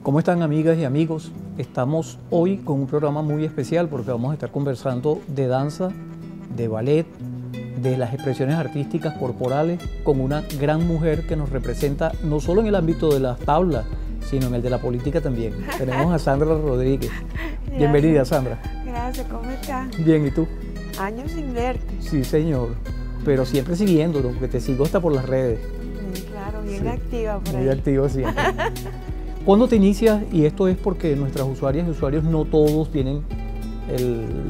¿Cómo están, amigas y amigos? Estamos hoy con un programa muy especial porque vamos a estar conversando de danza, de ballet, de las expresiones artísticas corporales con una gran mujer que nos representa no solo en el ámbito de las tablas, sino en el de la política también. Tenemos a Sandra Rodríguez. Gracias. Bienvenida, Sandra. Gracias, ¿cómo estás? Bien, ¿y tú? Años sin verte. Sí, señor, pero siempre siguiéndolo, porque te sigo hasta por las redes. Claro, bien Sí, activa por ahí. muy activo siempre. ¿Cuándo te inicias? Y esto es porque nuestras usuarias y usuarios no todos tienen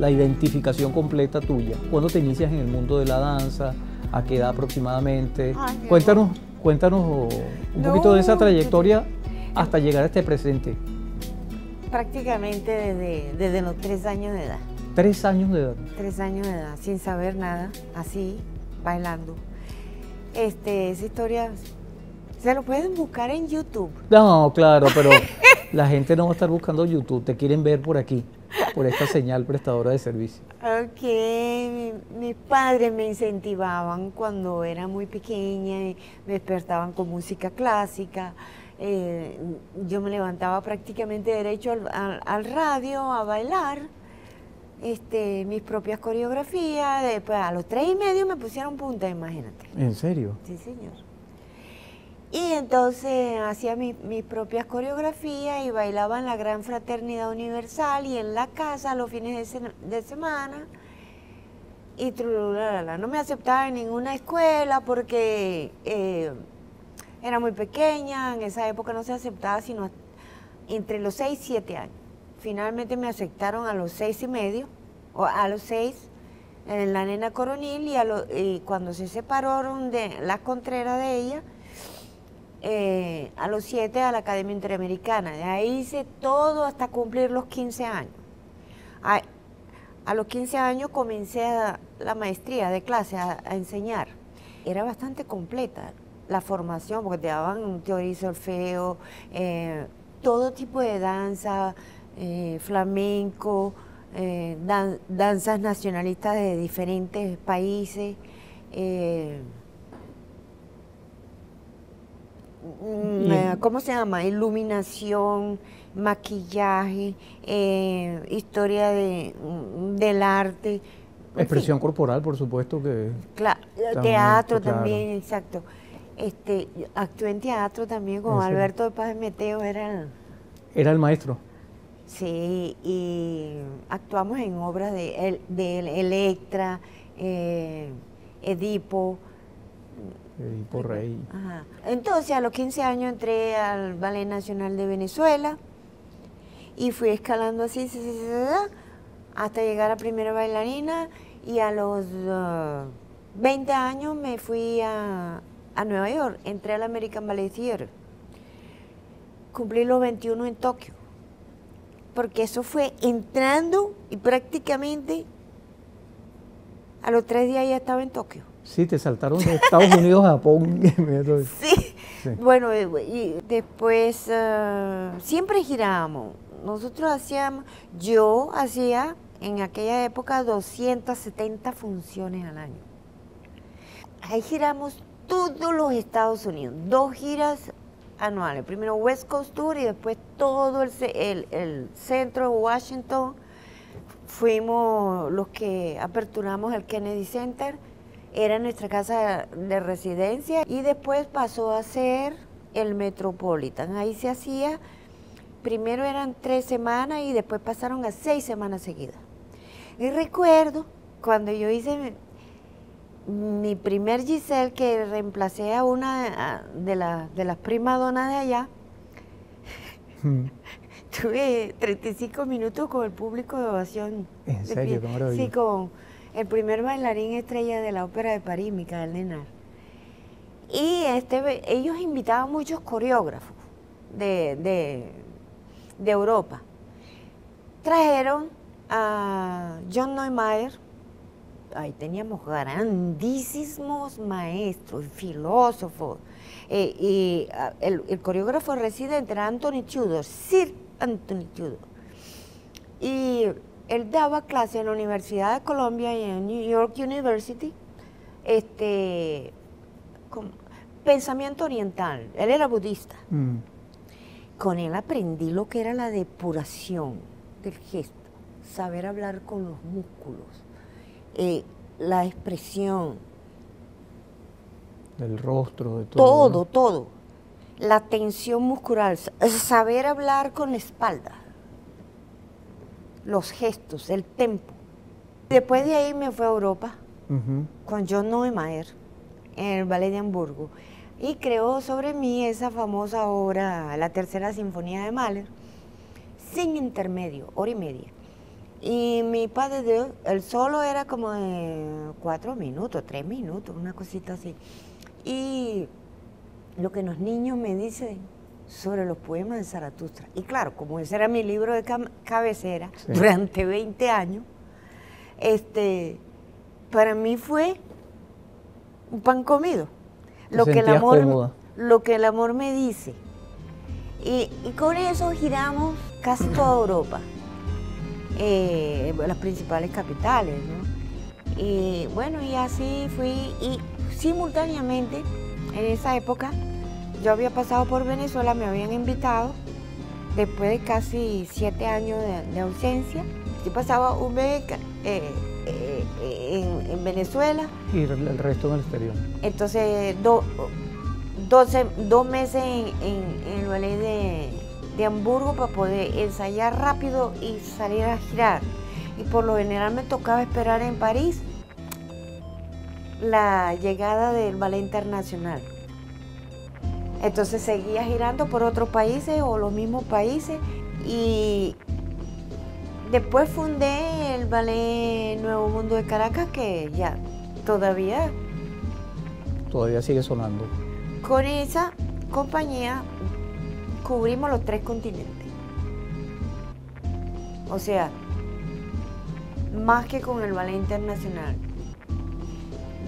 la identificación completa tuya. ¿Cuándo te inicias en el mundo de la danza? ¿A qué edad aproximadamente? Ay, Cuéntanos un poquito de esa trayectoria hasta llegar a este presente. Prácticamente desde los 3 años de edad. 3 años de edad. 3 años de edad, sin saber nada, así, bailando. Esa historia se lo pueden buscar en YouTube. No, claro, pero la gente no va a estar buscando YouTube, te quieren ver por aquí, por esta señal prestadora de servicio. Ok, mis padres me incentivaban cuando era muy pequeña y me despertaban con música clásica. Yo me levantaba prácticamente derecho al radio a bailar mis propias coreografías. Después a los 3:30 me pusieron punta, imagínate. ¿En serio? Sí, señor. Y entonces hacía mis propias coreografías y bailaba en la Gran Fraternidad Universal y en la casa los fines de semana. Y trululala. No me aceptaba en ninguna escuela porque era muy pequeña. En esa época no se aceptaba sino entre los 6 y 7 años. Finalmente me aceptaron a los 6:30, o a los 6, en la Nena Coronil, y cuando se separaron de las Contreras de ella, a los 7 a la Academia Interamericana. De ahí hice todo hasta cumplir los 15 años. A los 15 años comencé la maestría de clase a enseñar. Era bastante completa la formación porque te daban teoría y solfeo, todo tipo de danza, flamenco, danzas nacionalistas de diferentes países. ¿Cómo se llama? Iluminación, maquillaje, historia del arte. Expresión corporal, por supuesto que... Claro, teatro también, exacto. Actué en teatro también con Alberto de Paz de Meteo, Era el maestro. Sí, y actuamos en obras de Electra, Edipo. Edipo Rey. Ajá. Entonces, a los 15 años entré al Ballet Nacional de Venezuela y fui escalando así hasta llegar a primera bailarina, y a los 20 años me fui a Nueva York, entré al American Ballet Theater. Cumplí los 21 en Tokio, porque eso fue entrando y prácticamente a los 3 días ya estaba en Tokio. Sí, te saltaron de Estados Unidos a Japón. Sí. Bueno, y después siempre girábamos. Yo hacía en aquella época 270 funciones al año. Ahí giramos todos los Estados Unidos, 2 giras anuales. Primero West Coast Tour y después todo el centro de Washington. Fuimos los que aperturamos el Kennedy Center. Era nuestra casa de residencia y después pasó a ser el Metropolitan. Ahí se hacía, primero eran 3 semanas y después pasaron a 6 semanas seguidas. Y recuerdo cuando yo hice mi primer Giselle, que reemplacé a una de las primadonas de allá, tuve 35 minutos con el público de ovación. ¿En serio? ¿Cómo era? Sí, con el primer bailarín estrella de la Ópera de París, Michael Lenard. Y ellos invitaban muchos coreógrafos de Europa. Trajeron a John Neumeier. Ahí teníamos grandísimos maestros, filósofos. El coreógrafo residente era Anthony Tudor, Sir Anthony Tudor. Y él daba clase en la Universidad de Columbia y en New York University, pensamiento oriental. Él era budista. con él aprendí lo que era la depuración del gesto, saber hablar con los músculos, la expresión. Del rostro, de todo. Todo, todo. La tensión muscular, saber hablar con la espalda, los gestos, el tempo. Después de ahí me fui a Europa con John Neumeier en el Ballet de Hamburgo y creó sobre mí esa famosa obra, la Tercera Sinfonía de Mahler, sin intermedio, hora y media. Y mi padre, el solo era como de 4 minutos, 3 minutos, una cosita así. Y lo que los niños me dicen sobre los poemas de Zaratustra. Y claro, como ese era mi libro de cabecera durante 20 años, para mí fue un pan comido. Lo que el amor me dice. Y con eso giramos casi toda Europa, las principales capitales, ¿no? Y bueno, y así fui, y simultáneamente, en esa época, yo había pasado por Venezuela, me habían invitado, después de casi 7 años de ausencia, yo pasaba un mes en Venezuela. Y el resto en el exterior. Entonces, 2 meses en el ballet de Hamburgo para poder ensayar rápido y salir a girar. Y por lo general me tocaba esperar en París la llegada del ballet internacional. Entonces seguía girando por otros países o los mismos países y después fundé el Ballet Nuevo Mundo de Caracas, que ya todavía sigue sonando. Con esa compañía cubrimos los 3 continentes. O sea, más que con el ballet internacional.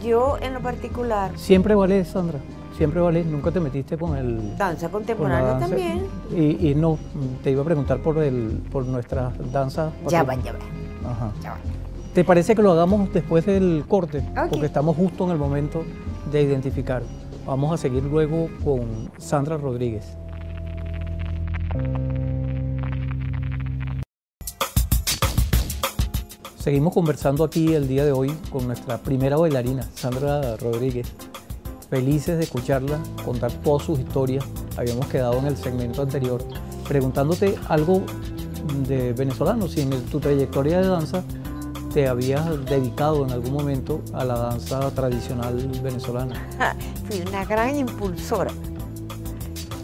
Yo en lo particular... ¿Siempre ballet, Sandra? ¿Siempre ballet? ¿Nunca te metiste con el... Danza contemporánea también? Y no, te iba a preguntar por nuestras danzas... Ya va. Ajá. Ya va. ¿Te parece que lo hagamos después del corte? Okay. Porque estamos justo en el momento de identificar. Vamos a seguir luego con Sandra Rodríguez. Seguimos conversando aquí el día de hoy con nuestra primera bailarina, Sandra Rodríguez. Felices de escucharla, contar todas sus historias. Habíamos quedado en el segmento anterior preguntándote algo de venezolano, si en tu trayectoria de danza te habías dedicado en algún momento a la danza tradicional venezolana. Fui una gran impulsora.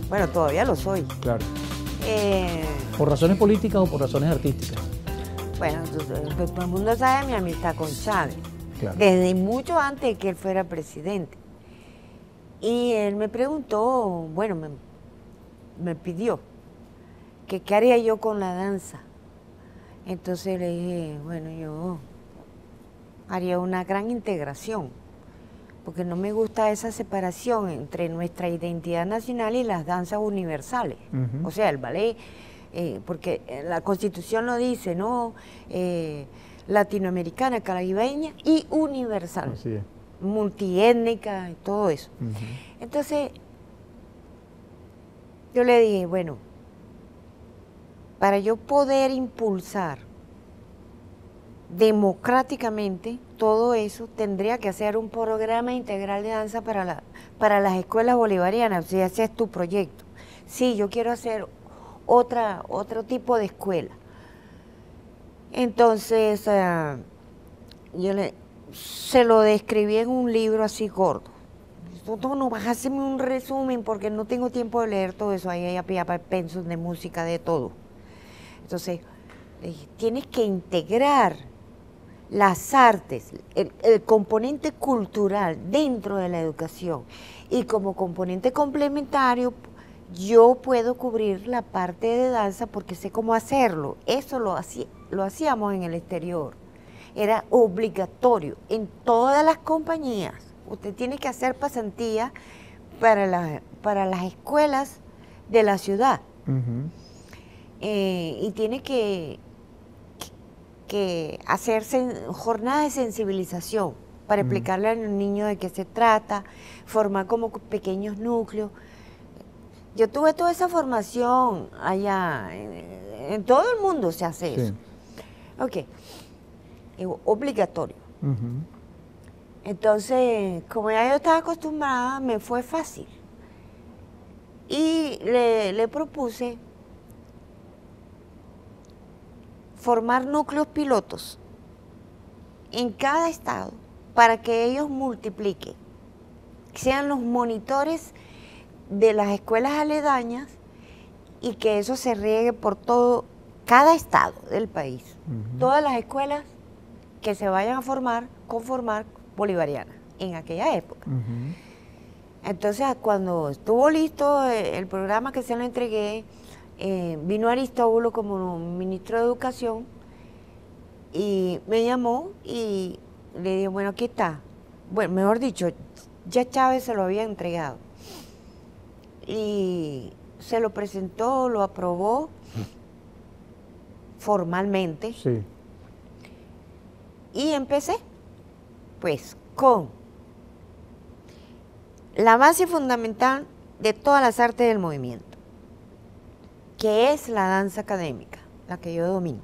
Bueno, todavía lo soy. Claro. ¿Por razones políticas o por razones artísticas? Bueno, todo el mundo sabe mi amistad con Chávez, claro, desde mucho antes de que él fuera presidente. Y él me preguntó, bueno, me pidió que qué haría yo con la danza. Entonces le dije, bueno, yo haría una gran integración, porque no me gusta esa separación entre nuestra identidad nacional y las danzas universales. O sea, el ballet... porque la Constitución lo dice, ¿no? Latinoamericana, caribeña y universal. Así es. Multiétnica y todo eso. Entonces, yo le dije, bueno, para yo poder impulsar democráticamente todo eso, tendría que hacer un programa integral de danza para las escuelas bolivarianas. O sea, ese es tu proyecto. Sí, yo quiero hacer otro tipo de escuela. Entonces, se lo describí en un libro así gordo. No, vas a hacerme un resumen porque no tengo tiempo de leer todo eso. Ahí hay pensos de música, de todo. Entonces, tienes que integrar las artes, el componente cultural dentro de la educación. Y como componente complementario, yo puedo cubrir la parte de danza porque sé cómo hacerlo. Eso lo hacíamos en el exterior. Era obligatorio en todas las compañías. Usted tiene que hacer pasantía para las escuelas de la ciudad. Y tiene que hacerse jornadas de sensibilización para explicarle a los niños de qué se trata, formar como pequeños núcleos. Yo tuve toda esa formación allá, en todo el mundo se hace eso. Ok, obligatorio. Entonces, como ya yo estaba acostumbrada, me fue fácil. Y le propuse formar núcleos pilotos en cada estado para que ellos multipliquen, sean los monitores de las escuelas aledañas y que eso se riegue por todo, cada estado del país. Todas las escuelas que se vayan a conformar bolivarianas en aquella época. Entonces, cuando estuvo listo el programa que se lo entregué, vino Aristóbulo como ministro de Educación y me llamó y le dije, bueno, aquí está. Bueno, mejor dicho, ya Chávez se lo había entregado. Y se lo presentó, lo aprobó formalmente. Sí. Y empecé, pues, con la base fundamental de todas las artes del movimiento, que es la danza académica, la que yo domino.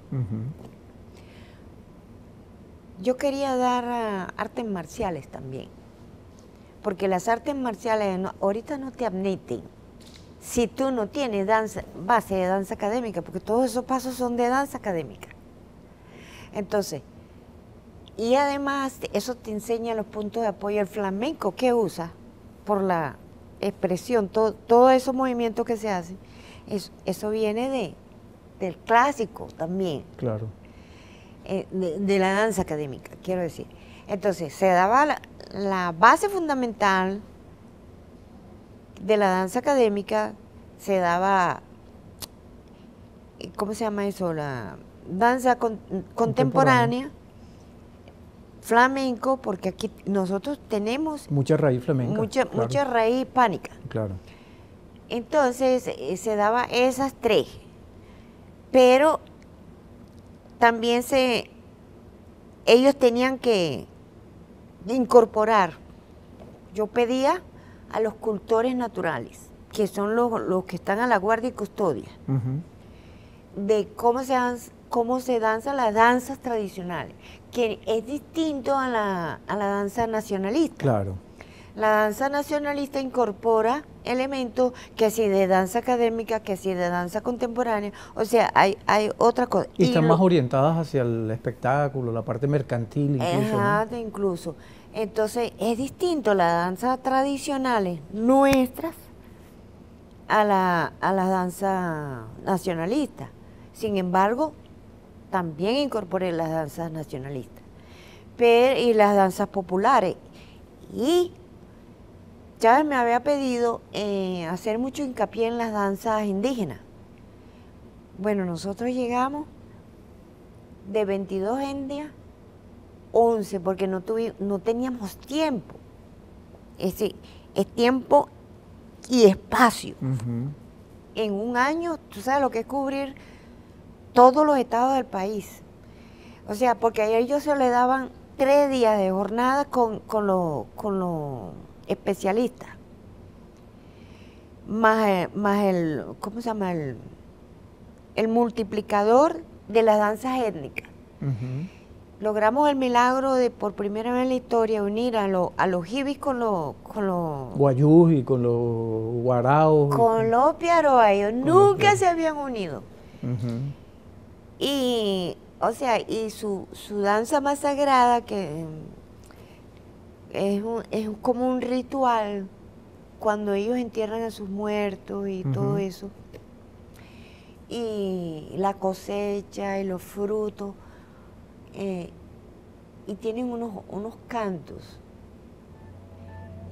Yo quería dar artes marciales también, porque las artes marciales ahorita no te admiten si tú no tienes base de danza académica, porque todos esos pasos son de danza académica. Entonces, y además eso te enseña los puntos de apoyo. El flamenco que usa por la expresión, todos esos movimientos que se hacen, eso viene del clásico también. Claro. De la danza académica, quiero decir. Entonces, se daba la base fundamental de la danza académica, se daba, ¿cómo se llama eso? La danza contemporánea, flamenco, porque aquí nosotros tenemos mucha raíz flamenca. Mucha raíz hispánica. Claro. Entonces, se daba esas tres, pero también ellos tenían que incorporar. Yo pedía a los cultores naturales, que son los que están a la guardia y custodia, de cómo se danzan las danzas tradicionales, que es distinto a la danza nacionalista. Claro. La danza nacionalista incorpora elementos que si de danza académica, que si de danza contemporánea, o sea, hay otra cosa. Y están más orientadas hacia el espectáculo, la parte mercantil incluso. ¿No? Incluso. Entonces, es distinto las danzas tradicionales nuestras a la danza nacionalista. Sin embargo, también incorporé las danzas nacionalistas y las danzas populares. Y Chávez me había pedido hacer mucho hincapié en las danzas indígenas. Bueno, nosotros llegamos de 22 etnias, 11, porque no teníamos tiempo. Es tiempo y espacio. En un año, tú sabes lo que es cubrir todos los estados del país. O sea, porque a ellos se le daban 3 días de jornada con los especialistas, más el, ¿cómo se llama? El multiplicador de las danzas étnicas. Logramos el milagro de, por primera vez en la historia, unir a los jibis con los guayús y con los guaraos. Con los piaroas. Ellos nunca se habían unido. Y, o sea, y su danza más sagrada, que es como un ritual cuando ellos entierran a sus muertos y todo eso, y la cosecha y los frutos, y tienen unos cantos.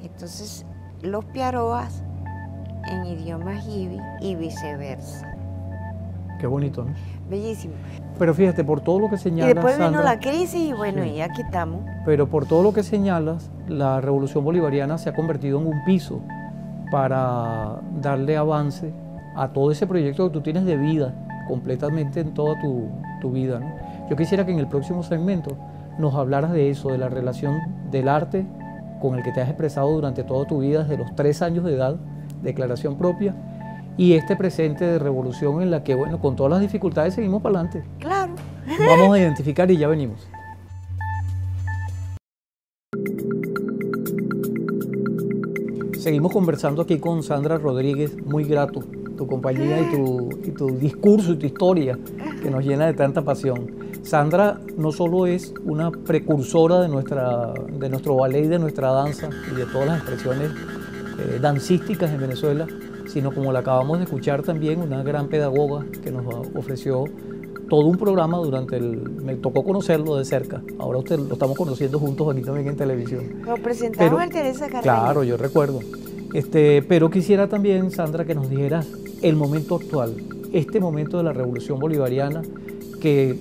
Entonces, los piaroas en idioma jibi y viceversa. Qué bonito, ¿no? Bellísimo. Pero fíjate, por todo lo que señalas, y después vino Sandra, la crisis y bueno, y aquí estamos. Pero por todo lo que señalas, la revolución bolivariana se ha convertido en un piso para darle avance a todo ese proyecto que tú tienes de vida, completamente en toda tu vida, ¿no? Yo quisiera que en el próximo segmento nos hablaras de eso, de la relación del arte con el que te has expresado durante toda tu vida, desde los 3 años de edad, declaración propia, y este presente de revolución en la que, bueno, con todas las dificultades seguimos para adelante. Claro. Vamos a identificar y ya venimos. Seguimos conversando aquí con Sandra Rodríguez, muy grato tu compañía y tu discurso y tu historia que nos llena de tanta pasión. Sandra no solo es una precursora de nuestro ballet y de nuestra danza y de todas las expresiones dancísticas en Venezuela, sino, como la acabamos de escuchar, también una gran pedagoga que nos ofreció todo un programa me tocó conocerlo de cerca. Ahora usted lo estamos conociendo juntos aquí también en televisión. Lo presentamos en Teresa Carreño. Claro, yo recuerdo. Pero quisiera también, Sandra, que nos dijeras el momento actual, este momento de la Revolución Bolivariana que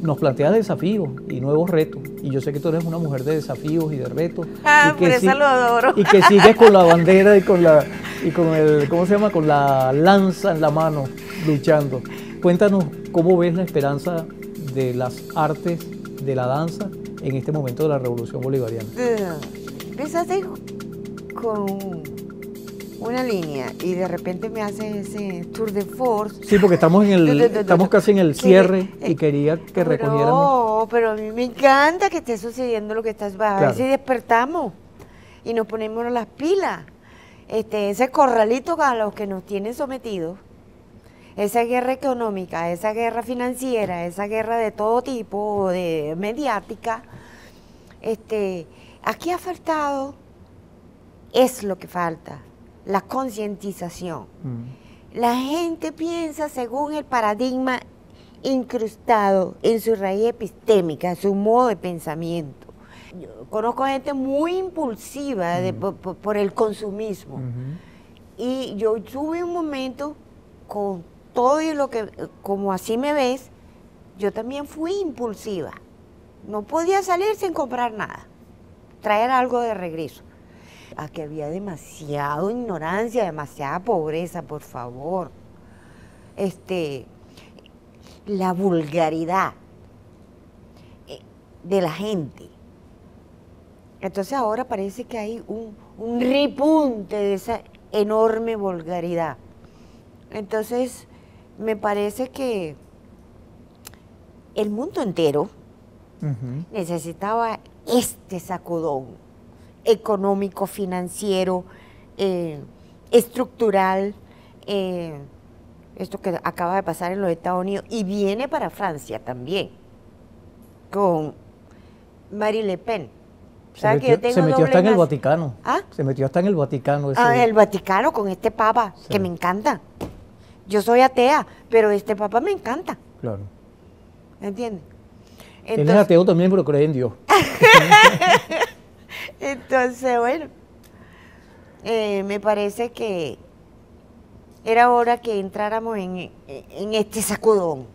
nos plantea desafíos y nuevos retos. Y yo sé que tú eres una mujer de desafíos y de retos. Por eso lo adoro. Y que sigues con la bandera y con el, ¿cómo se llama? Con la lanza en la mano, luchando. Cuéntanos cómo ves la esperanza de las artes, de la danza, en este momento de la Revolución Bolivariana. Empezaste con una línea y de repente me haces ese tour de force. Sí, porque estamos casi en el cierre y quería que recogiéramos. No, pero a mí me encanta que esté sucediendo lo que estás. A ver si despertamos y nos ponemos las pilas. Ese corralito a los que nos tienen sometidos, esa guerra económica, esa guerra financiera, esa guerra de todo tipo, de mediática, aquí ha faltado, es lo que falta, la concientización. La gente piensa según el paradigma incrustado en su raíz epistémica, su modo de pensamiento. Yo conozco gente muy impulsiva por el consumismo. Y yo tuve un momento con todo y lo que, como así me ves, yo también fui impulsiva. No podía salir sin comprar nada, traer algo de regreso. Aquí había demasiada ignorancia, demasiada pobreza, por favor. La vulgaridad de la gente. Entonces ahora parece que hay un repunte de esa enorme vulgaridad. Entonces me parece que el mundo entero necesitaba este sacudón económico, financiero, estructural, esto que acaba de pasar en los Estados Unidos y viene para Francia también, con Marie Le Pen. Se metió hasta en el Vaticano. ¿Ah? Se metió hasta en el Vaticano. El Vaticano con este papa, sí, que me encanta. Yo soy atea, pero este papa me encanta. Claro. ¿Entiendes? Él es ateo también, pero cree en Dios. Entonces, bueno, me parece que era hora que entráramos en este sacudón.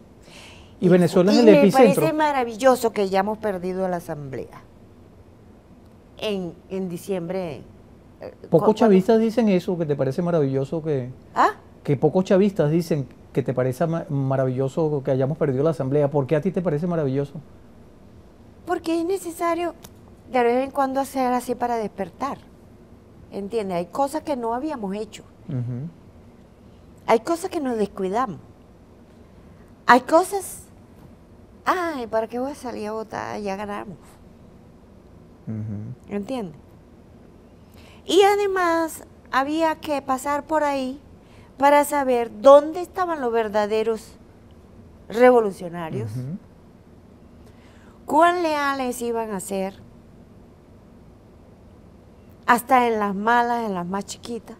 Y Venezuela es el epicentro. Me parece maravilloso que ya hemos perdido la asamblea en diciembre. Pocos chavistas dicen eso, que te parece maravilloso que... ¿Ah? Que pocos chavistas dicen que te parece maravilloso que hayamos perdido la asamblea. ¿Por qué a ti te parece maravilloso? Porque es necesario de vez en cuando hacer así para despertar. ¿Entiendes? Hay cosas que no habíamos hecho. Hay cosas que nos descuidamos. Hay cosas... Ay, ¿para qué voy a salir a votar? Ya ganamos. ¿Entiendes? Y además había que pasar por ahí para saber dónde estaban los verdaderos revolucionarios, cuán leales iban a ser, hasta en las malas, en las más chiquitas.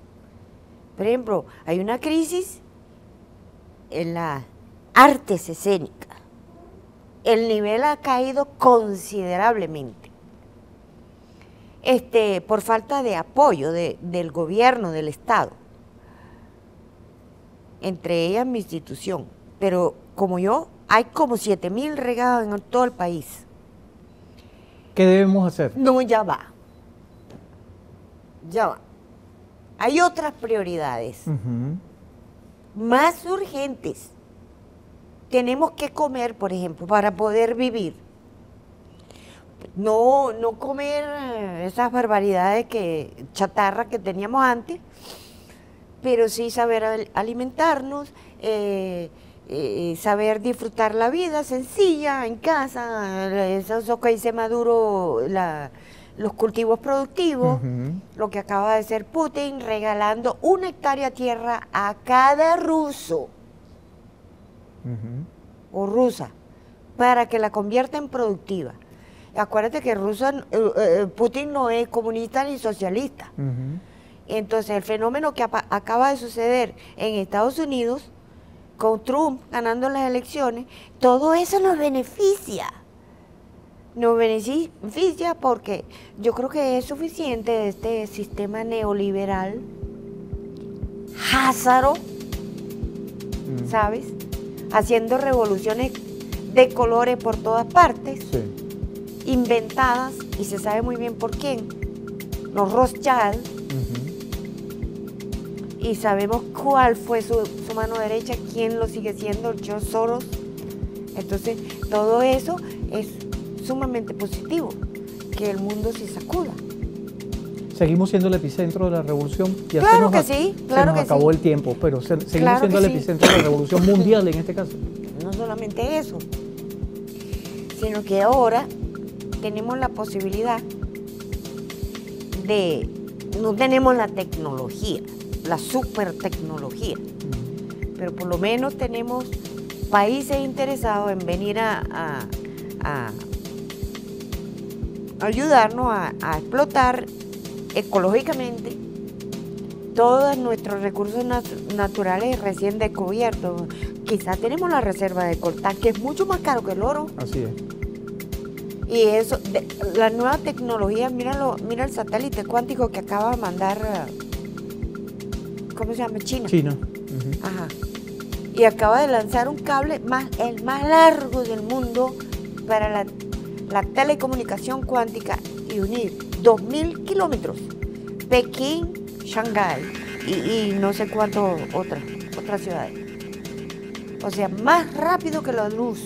Por ejemplo, hay una crisis en las artes escénicas. El nivel ha caído considerablemente. Por falta de apoyo del gobierno, del Estado. Entre ellas mi institución. Pero como yo, hay como 7.000 regados en todo el país. ¿Qué debemos hacer? No, ya va. Ya va. Hay otras prioridades más urgentes. Tenemos que comer, por ejemplo, para poder vivir. No comer esas barbaridades chatarra que teníamos antes, pero sí saber alimentarnos, saber disfrutar la vida sencilla en casa, eso que dice Maduro, los cultivos productivos, lo que acaba de hacer Putin, regalando 1 hectárea de tierra a cada ruso o rusa para que la convierta en productiva. Acuérdate que Putin no es comunista ni socialista. Entonces el fenómeno que acaba de suceder en Estados Unidos, con Trump ganando las elecciones, todo eso nos beneficia. Nos beneficia porque yo creo que es suficiente de este sistema neoliberal, házaro, ¿sabes? Haciendo revoluciones de colores por todas partes, inventadas, y se sabe muy bien por quién, los Rothschild, y sabemos cuál fue su mano derecha, quién lo sigue siendo, George Soros. Entonces, todo eso es sumamente positivo, que el mundo se sacuda. Seguimos siendo el epicentro de la revolución. Ya claro que sí, claro se nos acabó el tiempo, pero seguimos siendo el epicentro de la revolución mundial en este caso. No solamente eso, sino que ahora tenemos la posibilidad de, no tenemos la tecnología, la super tecnología, pero por lo menos tenemos países interesados en venir a ayudarnos a explotar ecológicamente todos nuestros recursos naturales recién descubiertos. Quizás tenemos la reserva de coltán, que es mucho más caro que el oro. Así es. Y eso, la nueva tecnología, mira el satélite cuántico que acaba de mandar, ¿cómo se llama? China. Ajá. Y acaba de lanzar un cable el más largo del mundo para la telecomunicación cuántica y unir 2.000 kilómetros, Pekín, Shanghái y no sé cuántas otras ciudades. O sea, más rápido que la luz,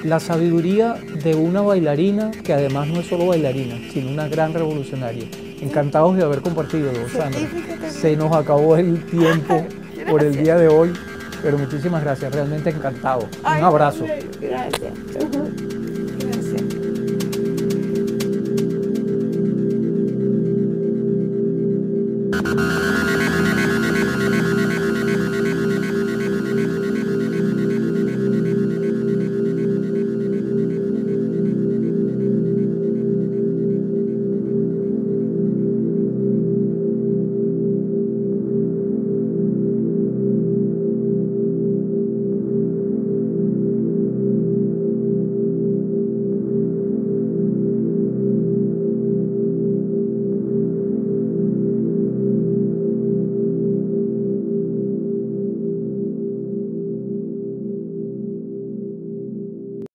La sabiduría de una bailarina que además no es solo bailarina, sino una gran revolucionaria. Encantados de haber compartido, Sandra. Se nos acabó el tiempo por el día de hoy, pero muchísimas gracias, realmente encantado. Un abrazo. Gracias.